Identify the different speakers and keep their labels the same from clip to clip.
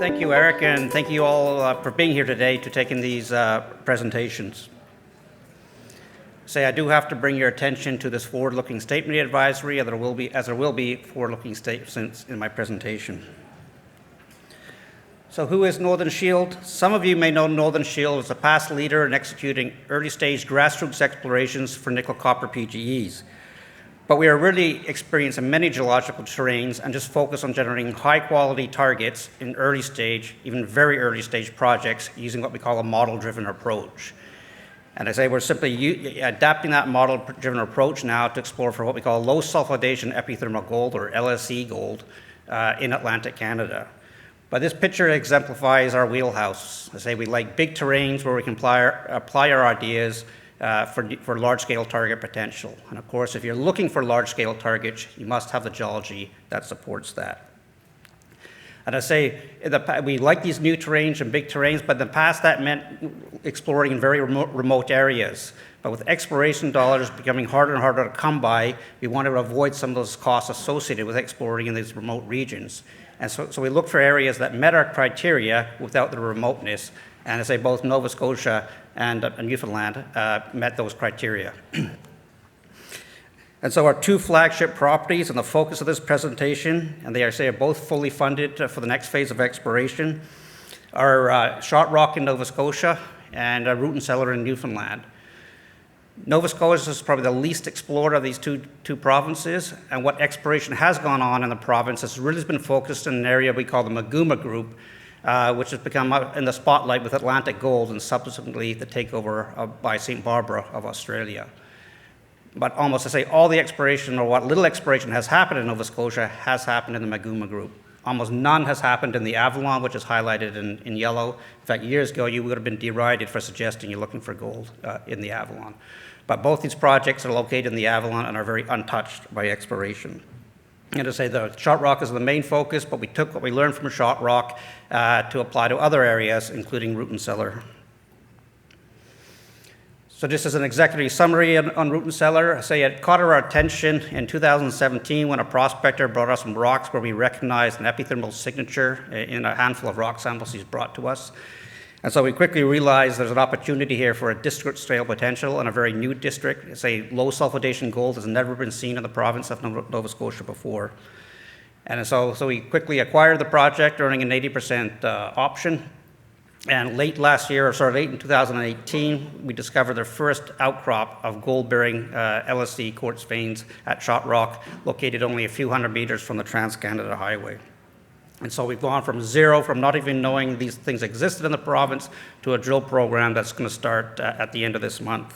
Speaker 1: Thank you, Eric, and thank you all for being here today to taking these presentations. I do have to bring your attention to this forward-looking statement advisory, as there will be forward-looking statements in my presentation. So who is Northern Shield? Some of you may know Northern Shield as a past leader in executing early-stage grassroots explorations for nickel-copper PGEs. But we are really experiencing many geological terrains and just focus on generating high-quality targets in early-stage, even very early-stage projects using what we call a model-driven approach. And we're simply adapting that model-driven approach now to explore for what we call low sulfidation epithermal gold, or LSE gold, in Atlantic Canada. But this picture exemplifies our wheelhouse. We like big terrains where we can apply our ideas for large-scale target potential. And of course, if you're looking for large-scale targets, you must have the geology that supports that. And we like these new terrains and big terrains, but in the past that meant exploring in very remote areas. But with exploration dollars becoming harder and harder to come by, we want to avoid some of those costs associated with exploring in these remote regions. And so we look for areas that met our criteria without the remoteness. And both Nova Scotia and Newfoundland met those criteria. And so our two flagship properties and the focus of this presentation, and they are both fully funded for the next phase of exploration, are Shot Rock in Nova Scotia and Root and Cellar in Newfoundland. Nova Scotia is probably the least explored of these two provinces, and what exploration has gone on in the province has really been focused in an area we call the Maguma Group, which has become in the spotlight with Atlantic Gold and subsequently the takeover by St. Barbara of Australia. But almost all the exploration, or what little exploration has happened in Nova Scotia, has happened in the Maguma Group. Almost none has happened in the Avalon, which is highlighted in yellow. In fact, years ago, you would have been derided for suggesting you're looking for gold in the Avalon. But both these projects are located in the Avalon and are very untouched by exploration. And the Shot Rock is the main focus, but we took what we learned from Shot Rock to apply to other areas, including Root and Cellar. So just as an executive summary on Root and Cellar, it caught our attention in 2017 when a prospector brought us some rocks where we recognized an epithermal signature in a handful of rock samples he's brought to us. And so we quickly realized there's an opportunity here for a district-scale potential in a very new district. Low sulfidation gold has never been seen in the province of Nova Scotia before. And so we quickly acquired the project, earning an 80% option. And late in 2018, we discovered the first outcrop of gold-bearing LSE quartz veins at Shot Rock, located only a few hundred meters from the Trans-Canada Highway. And so we've gone from zero, from not even knowing these things existed in the province, to a drill program that's going to start at the end of this month.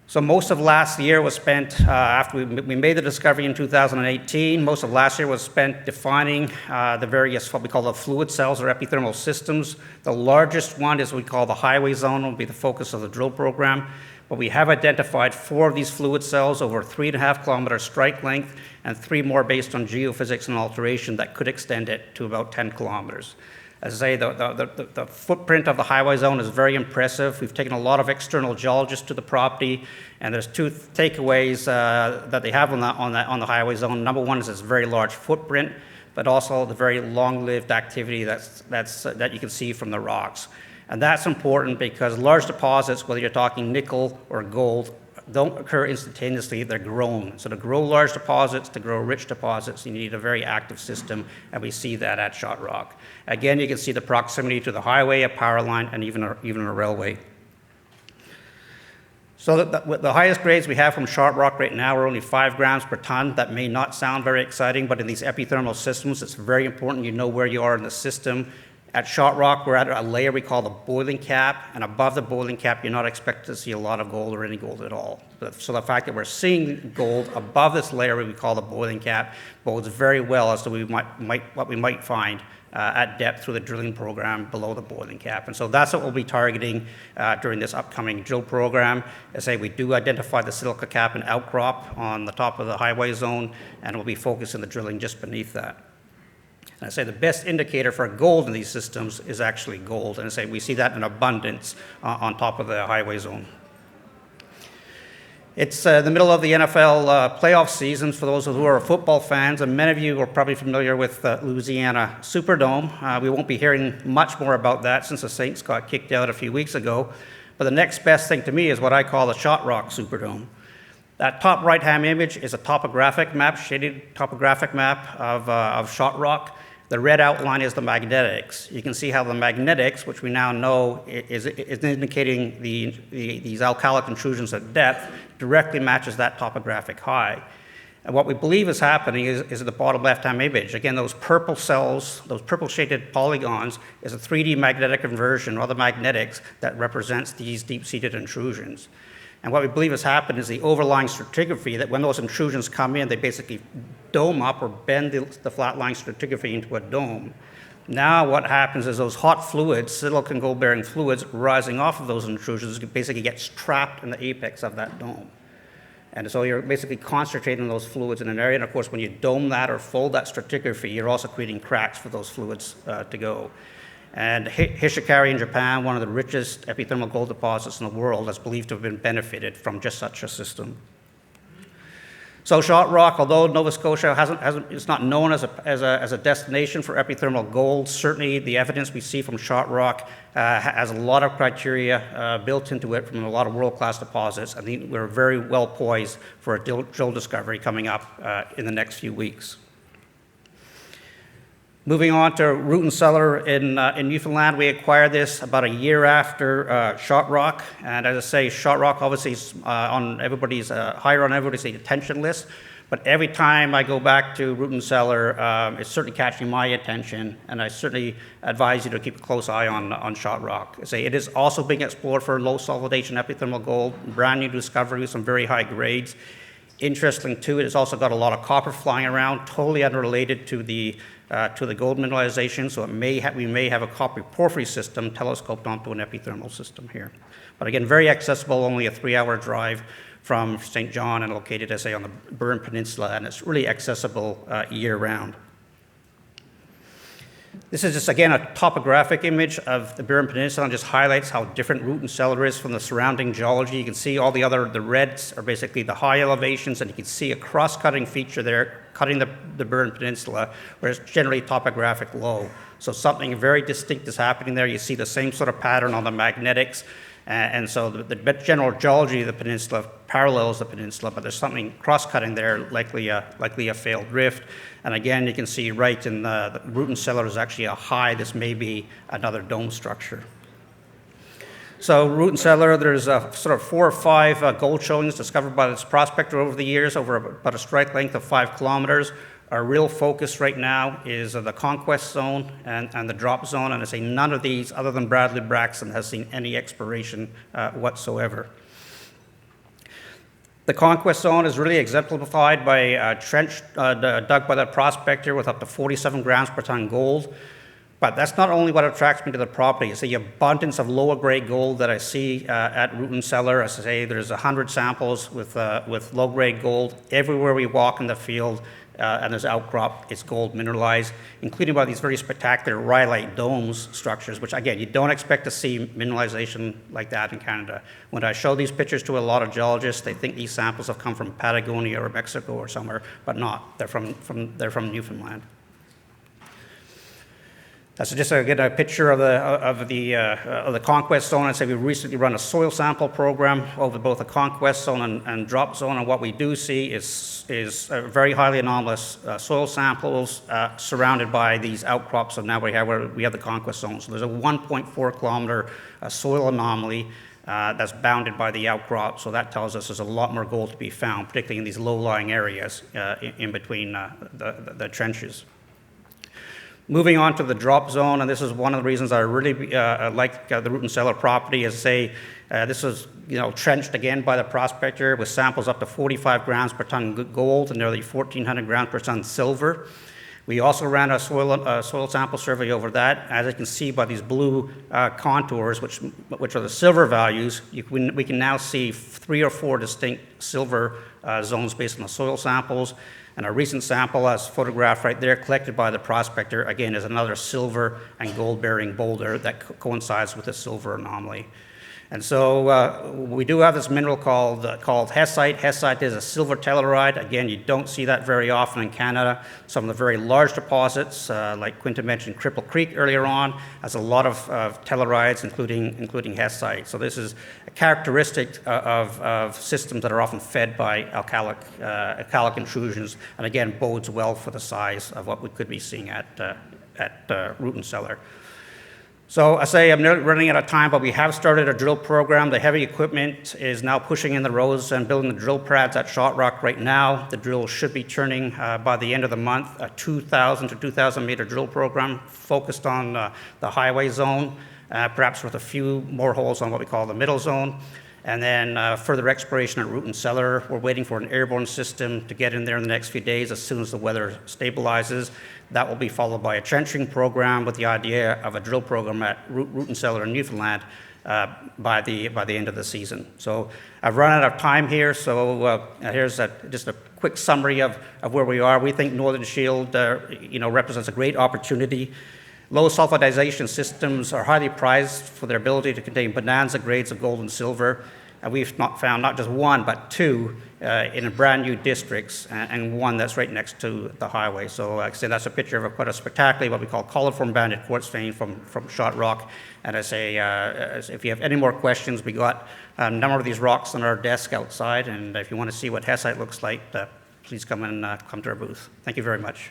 Speaker 1: So most of last year was spent, after we made the discovery in 2018, most of last year was spent defining the various, what we call the fluid cells or epithermal systems. The largest one is what we call the highway zone, will be the focus of the drill program. But we have identified 4 of these fluid cells over 3.5 kilometer strike length, and 3 more based on geophysics and alteration that could extend it to about 10 kilometers. As I say, the footprint of the highway zone is very impressive. We've taken a lot of external geologists to the property, and there's 2 takeaways that they have on the highway zone. Number one is this very large footprint, but also the very long-lived activity that you can see from the rocks. And that's important because large deposits, whether you're talking nickel or gold, don't occur instantaneously, they're grown. So to grow large deposits, to grow rich deposits, you need a very active system, and we see that at Shot Rock. Again, you can see the proximity to the highway, a power line, and even a railway. So the highest grades we have from Shot Rock right now are only 5 grams per ton. That may not sound very exciting, but in these epithermal systems, it's very important you know where you are in the system. At Shot Rock, we're at a layer we call the boiling cap, and above the boiling cap, you're not expected to see a lot of gold or any gold at all. So the fact that we're seeing gold above this layer we call the boiling cap bodes very well as to what we might find at depth through the drilling program below the boiling cap. And so that's what we'll be targeting during this upcoming drill program. As I say, we do identify the silica cap and outcrop on the top of the highway zone, and we'll be focusing the drilling just beneath that. And I say the best indicator for gold in these systems is actually gold. And I say we see that in abundance on top of the highway zone. It's the middle of the NFL playoff season for those who are football fans, and many of you are probably familiar with Louisiana Superdome. We won't be hearing much more about that since the Saints got kicked out a few weeks ago. But the next best thing to me is what I call the Shot Rock Superdome. That top right-hand image is a topographic map, shaded topographic map of Shot Rock. The red outline is the magnetics. You can see how the magnetics, which we now know is indicating these alkalic intrusions at depth, directly matches that topographic high. And what we believe is happening is at the bottom left-hand image. Again, those purple cells, those purple shaded polygons, is a 3D magnetic inversion, or the magnetics, that represents these deep-seated intrusions. And what we believe has happened is the overlying stratigraphy, that when those intrusions come in, they basically dome up or bend the flat-lying stratigraphy into a dome. Now what happens is those hot fluids, silicon gold-bearing fluids rising off of those intrusions, basically gets trapped in the apex of that dome. And so you're basically concentrating those fluids in an area. And of course, when you dome that or fold that stratigraphy, you're also creating cracks for those fluids to go. And Hishikari in Japan, one of the richest epithermal gold deposits in the world, is believed to have been benefited from just such a system. So Shot Rock, although Nova Scotia it's not known as a destination for epithermal gold, certainly the evidence we see from Shot Rock has a lot of criteria built into it from a lot of world-class deposits. I think we're very well poised for a drill discovery coming up in the next few weeks. Moving on to Root and Cellar in Newfoundland, we acquired this about a year after Shot Rock. And as I say, Shot Rock obviously is on everybody's, higher on everybody's attention list. But every time I go back to Root and Cellar, it's certainly catching my attention. And I certainly advise you to keep a close eye on Shot Rock. I say it is also being explored for low solidation epithermal gold, brand new discovery with some very high grades. Interesting too, it's also got a lot of copper flying around, totally unrelated to the gold mineralization, so we may have a copper porphyry system telescoped onto an epithermal system here. But again, very accessible, only a 3-hour drive from St. John and located, as I say, on the Burn Peninsula, and it's really accessible year-round. This is just, again, a topographic image of the Burn Peninsula and just highlights how different Root and Cellar is from the surrounding geology. You can see all the reds are basically the high elevations, and you can see a cross-cutting feature there, cutting the Burn Peninsula, where it's generally topographic low. So something very distinct is happening there. You see the same sort of pattern on the magnetics, and so the general geology of the peninsula parallels the peninsula, but there's something cross-cutting there, likely a failed rift. And again, you can see right in the Root and Cellar is actually a high. This may be another dome structure. So Root and Cellar, there's sort of 4 or 5 gold showings discovered by this prospector over the years, over about a strike length of 5 kilometers. Our real focus right now is the Conquest zone and the Drop zone, and I say none of these, other than Bradley Braxton, has seen any exploration whatsoever. The Conquest zone is really exemplified by a trench dug by the prospector with up to 47 grams per ton gold. But that's not only what attracts me to the property. It's the abundance of lower grade gold that I see at Root and Cellar. As I say, there's 100 samples with low grade gold. Everywhere we walk in the field, and there's outcrop, it's gold mineralized, including by these very spectacular rhyolite domes structures, which again, you don't expect to see mineralization like that in Canada. When I show these pictures to a lot of geologists, they think these samples have come from Patagonia or Mexico or somewhere, but not. They're from Newfoundland. That's just a picture of the Conquest zone. I'd say we've recently run a soil sample program over both the Conquest zone and Drop zone, and what we do see is very highly anomalous soil samples surrounded by these outcrops. So now we have the Conquest zone. So there's a 1.4 kilometer soil anomaly that's bounded by the outcrop. So that tells us there's a lot more gold to be found, particularly in these low-lying areas in between the trenches. Moving on to the Drop zone, and this is one of the reasons I really like the Root and Cellar property, is this was trenched again by the prospector with samples up to 45 grams per ton gold and nearly 1,400 grams per ton silver. We also ran a soil sample survey over that. As you can see by these blue contours, which are the silver values, we can now see 3 or 4 distinct silver zones based on the soil samples. And a recent sample, as photographed right there, collected by the prospector, again, is another silver and gold-bearing boulder that coincides with the silver anomaly. And so we do have this mineral called hessite. Hessite is a silver telluride. Again, you don't see that very often in Canada. Some of the very large deposits, like Quinton mentioned Cripple Creek earlier on, has a lot of tellurides, including hessite. So this is a characteristic of systems that are often fed by alkalic intrusions, and again, bodes well for the size of what we could be seeing at Root and Cellar. So I say I'm running out of time, but we have started a drill program. The heavy equipment is now pushing in the roads and building the drill pads at Shot Rock right now. The drill should be turning by the end of the month, a 2,000 to 2,000 meter drill program focused on the highway zone, perhaps with a few more holes on what we call the middle zone. And then further exploration at Root and Cellar. We're waiting for an airborne system to get in there in the next few days as soon as the weather stabilizes. That will be followed by a trenching program with the idea of a drill program at Root and Cellar in Newfoundland by the end of the season. So I've run out of time here, so here's just a quick summary of where we are. We think Northern Shield represents a great opportunity. Low sulfidization systems are highly prized for their ability to contain bonanza grades of gold and silver, and we've found not just one, but two in brand new districts, and one that's right next to the highway. So like I say, that's a picture of quite a spectacular, what we call colliform banded quartz vein from Shot Rock. And I say, if you have any more questions, we got a number of these rocks on our desk outside, and if you want to see what hessite looks like, please come to our booth. Thank you very much.